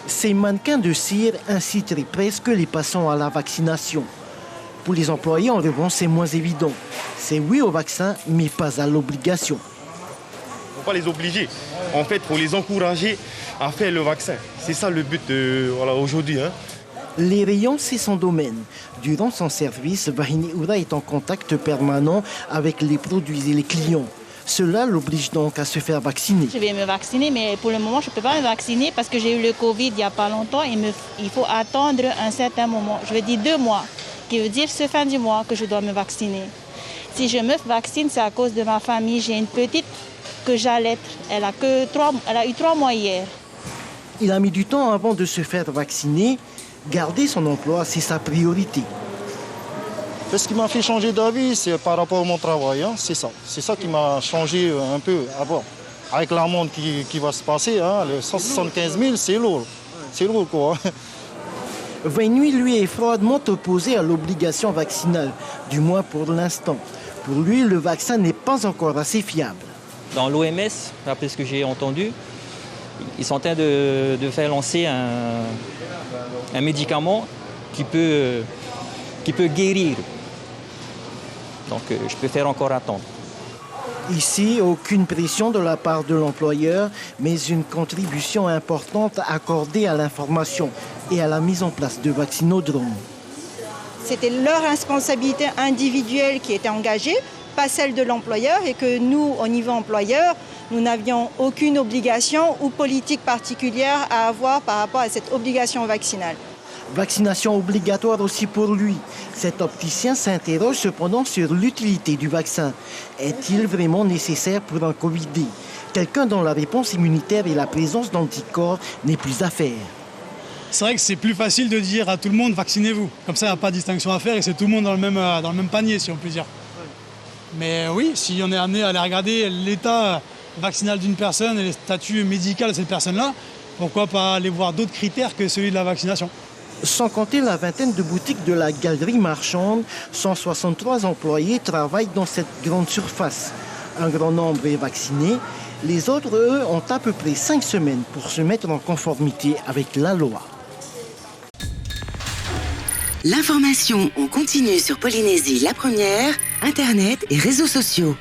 Ces mannequins de cire inciteraient presque les passants à la vaccination. Pour les employés, en revanche, c'est moins évident. C'est oui au vaccin, mais pas à l'obligation. Il ne faut pas les obliger. En fait, il faut les encourager à faire le vaccin. C'est ça le but aujourd'hui. Les rayons, c'est son domaine. Durant son service, Vahini Oura est en contact permanent avec les produits et les clients. Cela l'oblige donc à se faire vacciner. Je vais me vacciner, mais pour le moment, je ne peux pas me vacciner parce que j'ai eu le Covid il n'y a pas longtemps. Il faut attendre un certain moment. Je veux dire 2 mois, qui veut dire ce fin du mois que je dois me vacciner. Si je me vaccine, c'est à cause de ma famille. J'ai une petite que j'allaite. Elle a eu 3 mois hier. Il a mis du temps avant de se faire vacciner. Garder son emploi, c'est sa priorité. Ce qui m'a fait changer d'avis, c'est par rapport à mon travail. C'est ça. C'est ça qui m'a changé un peu avant. Avec l'amende qui va se passer, les 175 000, c'est lourd. C'est lourd, quoi. Vahini, lui, est froidement opposé à l'obligation vaccinale, du moins pour l'instant. Pour lui, le vaccin n'est pas encore assez fiable. Dans l'OMS, après ce que j'ai entendu, ils sont en train de faire lancer un médicament qui peut guérir. Donc je préfère encore attendre. Ici, aucune pression de la part de l'employeur, mais une contribution importante accordée à l'information et à la mise en place de vaccinodromes. C'était leur responsabilité individuelle qui était engagée, pas celle de l'employeur, et que nous, au niveau employeur, nous n'avions aucune obligation ou politique particulière à avoir par rapport à cette obligation vaccinale. Vaccination obligatoire aussi pour lui. Cet opticien s'interroge cependant sur l'utilité du vaccin. Est-il vraiment nécessaire pour un Covidé? Quelqu'un dont la réponse immunitaire et la présence d'anticorps n'est plus à faire. C'est vrai que c'est plus facile de dire à tout le monde vaccinez-vous. Comme ça, il n'y a pas de distinction à faire et c'est tout le monde dans le même panier, si on peut dire. Mais oui, si on est amené à aller regarder l'état vaccinal d'une personne et le statut médical de cette personne-là, pourquoi pas aller voir d'autres critères que celui de la vaccination? Sans compter la vingtaine de boutiques de la galerie marchande, 163 employés travaillent dans cette grande surface. Un grand nombre est vacciné. Les autres, eux, ont à peu près 5 semaines pour se mettre en conformité avec la loi. L'information en continu sur Polynésie la première, Internet et réseaux sociaux.